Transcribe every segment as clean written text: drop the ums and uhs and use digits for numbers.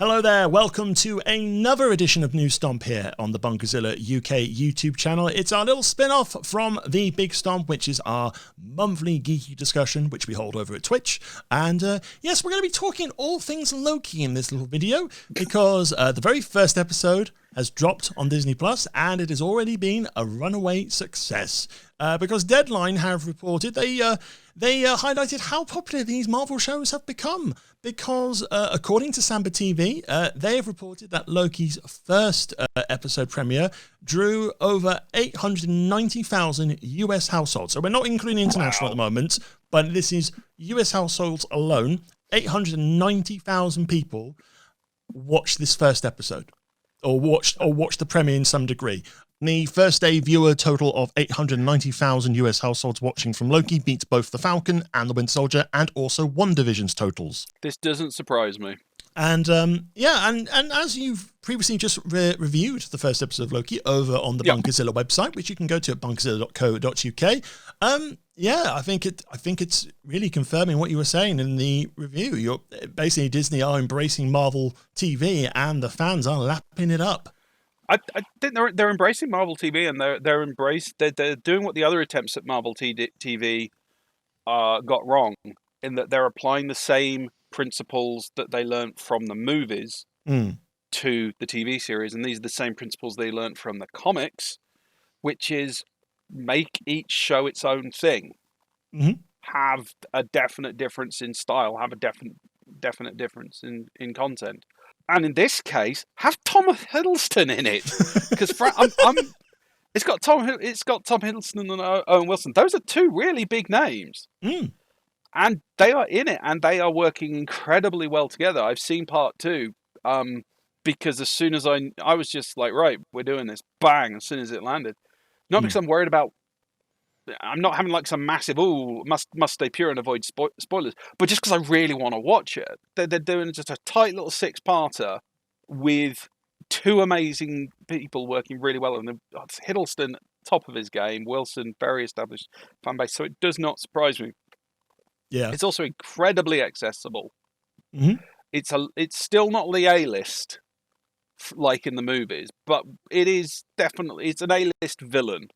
Hello there, welcome to another edition of New Stomp here on the Bunkazilla UK YouTube channel. It's our little spin-off from the Big Stomp, which is our monthly geeky discussion, which we hold over at Twitch. And yes, we're going to be talking all things Loki in this little video, because the very first episode has dropped on Disney Plus, and it has already been a runaway success. Because Deadline have reported, they highlighted how popular these Marvel shows have become. Because according to Samba TV, they have reported that Loki's first episode premiere drew over 890,000 US households. So we're not including international at the moment, but this is US households alone. 890,000 people watched this first episode, or watched the premiere in some degree. The first day viewer total of 890,000 US households watching from Loki beats both The Falcon and The Winter Soldier, and also WandaVision's totals. This doesn't surprise me. And yeah, and as you've previously just reviewed the first episode of Loki over on the Bunkazilla website, which you can go to at bunkazilla.co.uk. Yeah, I think it's really confirming what you were saying in the review. You're basically, Disney are embracing Marvel TV, and the fans are lapping it up. I think they're embracing Marvel TV, and they're doing what the other attempts at Marvel TV got wrong, in that they're applying the same principles that they learned from the movies to the TV series, and these are the same principles they learned from the comics, which is make each show its own thing, have a definite difference in style, have a definite difference in content. And in this case, have Tom Hiddleston in it, because it's got Tom Hiddleston and Owen Wilson. Those are two really big names, and they are in it, and they are working incredibly well together. I've seen part 2, because as soon as I was just like, right, we're doing this, bang, as soon as it landed. Not because I'm worried about. I'm not having like some massive must stay pure and avoid spoilers, but just because I really want to watch it. They're doing just a tight little 6-parter with 2 amazing people working really well, and Hiddleston top of his game, Wilson very established fan base, so it does not surprise me. Yeah, it's also incredibly accessible. It's still not the A-list like in the movies, but it's an A-list villain.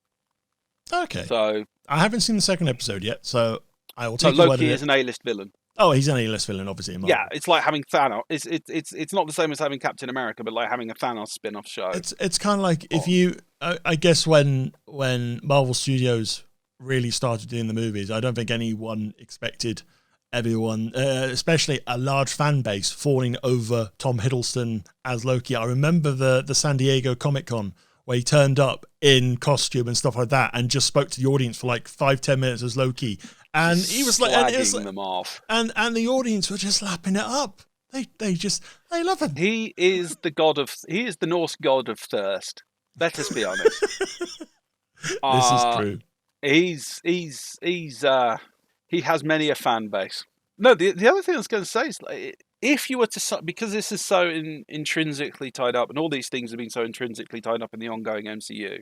Okay. So I haven't seen the second episode yet, so I will take. So Loki is an A-list villain. Oh, he's an A-list villain, obviously. In Marvel. Yeah, it's like having Thanos. It's not the same as having Captain America, but like having a Thanos spin-off show. It's kind of like if you, I guess when Marvel Studios really started doing the movies, I don't think anyone expected everyone, especially a large fan base, falling over Tom Hiddleston as Loki. I remember the San Diego Comic-Con, where he turned up in costume and stuff like that, and just spoke to the audience for like 5-10 minutes as Loki, and he was like, them off, and the audience were just lapping it up. They love him. He is the Norse god of thirst. Let us be honest. This is true. He has many a fan base. No, the other thing I was going to say is, like, if you were to, because this is so intrinsically tied up, and all these things have been so intrinsically tied up in the ongoing MCU,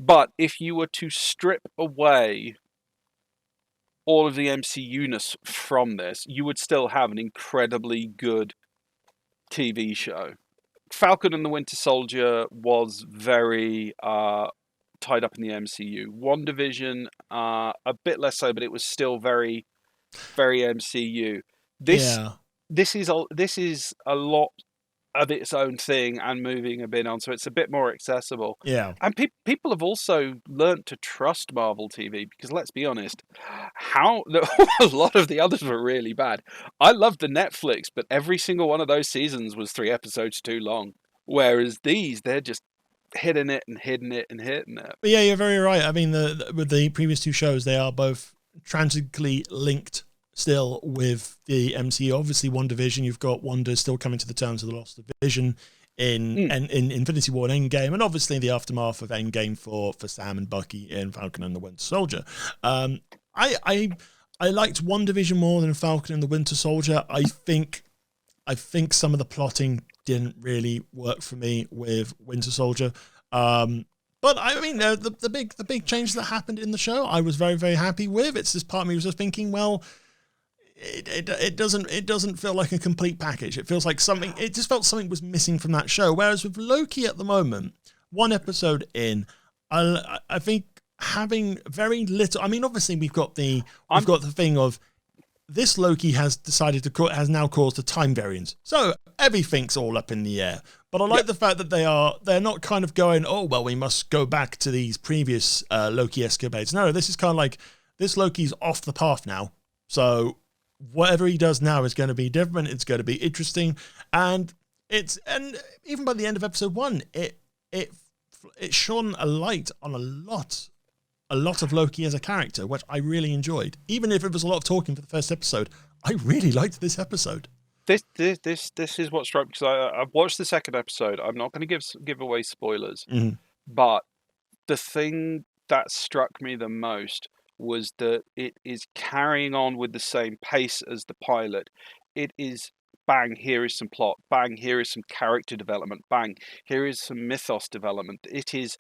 but if you were to strip away all of the MCU-ness from this, you would still have an incredibly good TV show. Falcon and the Winter Soldier was very tied up in the MCU. WandaVision, a bit less so, but it was still very, very MCU. This is a lot of its own thing and moving a bit on, so it's a bit more accessible. Yeah, and people have also learnt to trust Marvel TV, because let's be honest, a lot of the others were really bad. I loved the Netflix, but every single one of those seasons was 3 episodes too long. Whereas these, they're just hitting it. But yeah, you're very right. I mean, with the previous 2 shows, they are both transiently linked still with the MCU. Obviously, WandaVision, you've got Wanda still coming to the terms of the loss of Vision in Infinity War and Endgame, and obviously the aftermath of Endgame for Sam and Bucky in Falcon and the Winter Soldier. I liked WandaVision more than Falcon and the Winter Soldier. I think some of the plotting didn't really work for me with Winter Soldier. But I mean, the big change that happened in the show, I was very, very happy with. It's this part of me was just thinking, well, it doesn't feel like a complete package. It feels like something. It just felt something was missing from that show. Whereas with Loki at the moment, one episode in, I think having very little. I mean, obviously we've got the thing of this Loki has now caused a time variance, so everything's all up in the air. But I like the fact that they're not kind of going, oh well, we must go back to these previous Loki escapades. No, this is kind of like this Loki's off the path now. So whatever he does now is going to be different. It's going to be interesting, and even by the end of episode 1, it shone a light on a lot of Loki as a character, which I really enjoyed. Even if it was a lot of talking for the first episode, I really liked this episode. This is what struck me, because I've watched the second episode. I'm not going to give away spoilers, but the thing that struck me the most was that it is carrying on with the same pace as the pilot. It is bang, here is some plot, bang, here is some character development, bang, here is some mythos development. It is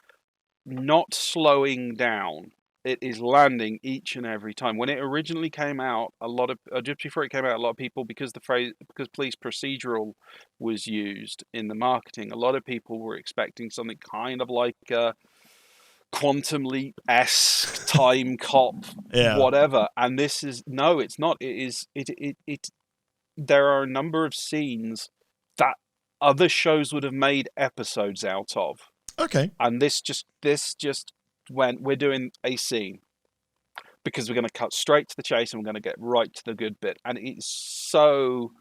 not slowing down. It is landing each and every time. When it originally came out, just before it came out, a lot of people, because police procedural was used in the marketing, a lot of people were expecting something kind of like Quantum Leap-esque time cop, whatever. And this is it's not. There are a number of scenes that other shows would have made episodes out of. Okay. And this just went, we're doing a scene because we're going to cut straight to the chase and we're going to get right to the good bit. And it's not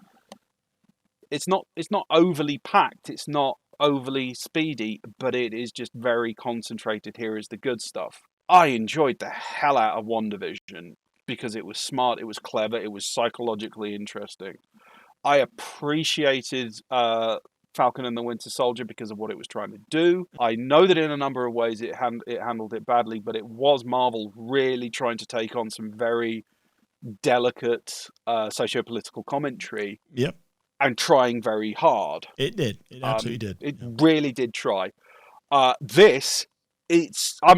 overly packed. It's not overly speedy, but it is just very concentrated. Here is the good stuff. I enjoyed the hell out of WandaVision because it was smart, it was clever, it was psychologically interesting. I appreciated Falcon and the Winter Soldier because of what it was trying to do. I know that in a number of ways it handled it badly, but it was Marvel really trying to take on some very delicate socio-political commentary. Yep. And trying very hard. It did. It absolutely did. It really did try. I'm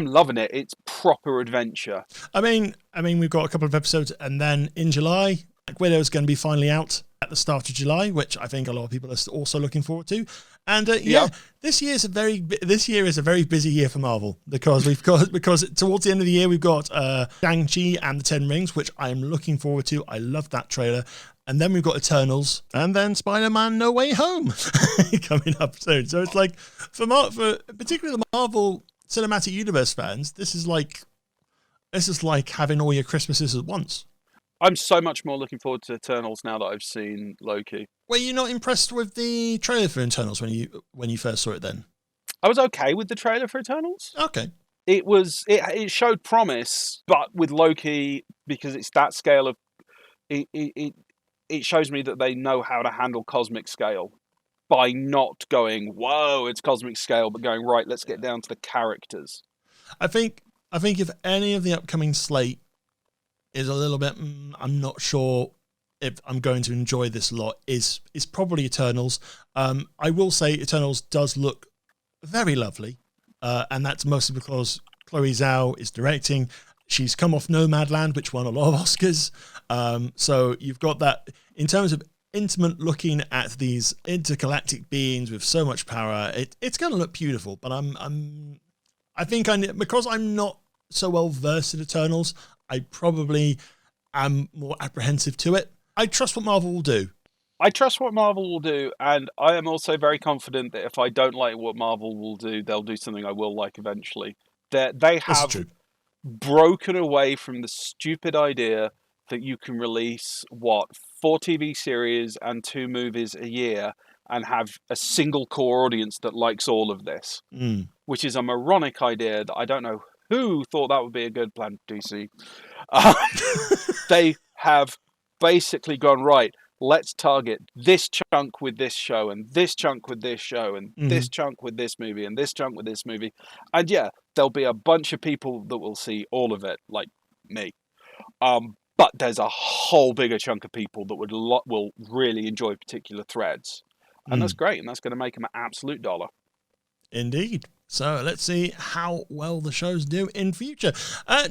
loving it. It's proper adventure. I mean, we've got a couple of episodes, and then in July, Black Widow's going to be finally out at the start of July, which I think a lot of people are also looking forward to. And this year is a very busy year for Marvel because towards the end of the year we've got Shang-Chi and the Ten Rings, which I am looking forward to. I love that trailer. And then we've got Eternals, and then Spider-Man: No Way Home coming up soon. So it's like for particularly the Marvel Cinematic Universe fans, this is like having all your Christmases at once. I'm so much more looking forward to Eternals now that I've seen Loki. Were you not impressed with the trailer for Eternals when you first saw it then? I was okay with the trailer for Eternals. Okay. It showed promise, but with Loki, because it's that scale of it shows me that they know how to handle cosmic scale by not going, whoa, it's cosmic scale, but going, right, let's get down to the characters. I think if any of the upcoming slate is a little bit, I'm not sure if I'm going to enjoy this a lot, is probably Eternals. I will say Eternals does look very lovely, and that's mostly because Chloe Zhao is directing. She's come off Nomadland, which won a lot of Oscars. So you've got that in terms of intimate looking at these intergalactic beings with so much power. It's going to look beautiful, but because I'm not so well versed in Eternals, I probably am more apprehensive to it. I trust what Marvel will do. And I am also very confident that if I don't like what Marvel will do, they'll do something I will like eventually. They have broken away from the stupid idea that you can release 4 TV series and 2 movies a year and have a single core audience that likes all of this, which is a moronic idea that I don't know who thought that would be a good plan, DC. They have basically gone, right, let's target this chunk with this show and this chunk with this show and this chunk with this movie and this chunk with this movie. And yeah, there'll be a bunch of people that will see all of it, like me. But there's a whole bigger chunk of people that will really enjoy particular threads. And that's great. And that's going to make them an absolute dollar. Indeed. So let's see how well the shows do in future.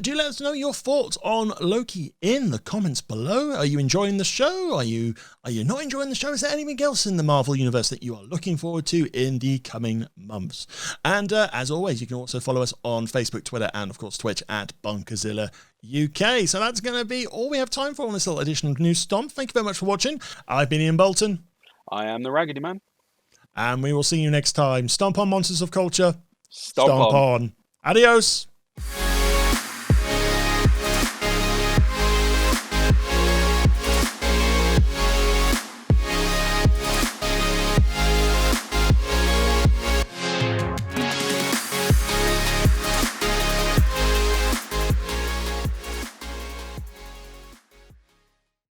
Do let us know your thoughts on Loki in the comments below. Are you enjoying the show? Are you not enjoying the show? Is there anything else in the Marvel Universe that you are looking forward to in the coming months? And as always, you can also follow us on Facebook, Twitter, and of course Twitch at Bunkazilla UK. So that's going to be all we have time for on this little edition of News Stomp. Thank you very much for watching. I've been Ian Bolton. I am the Raggedy Man. And we will see you next time. Stomp on, monsters of culture. Stomp on. Adios.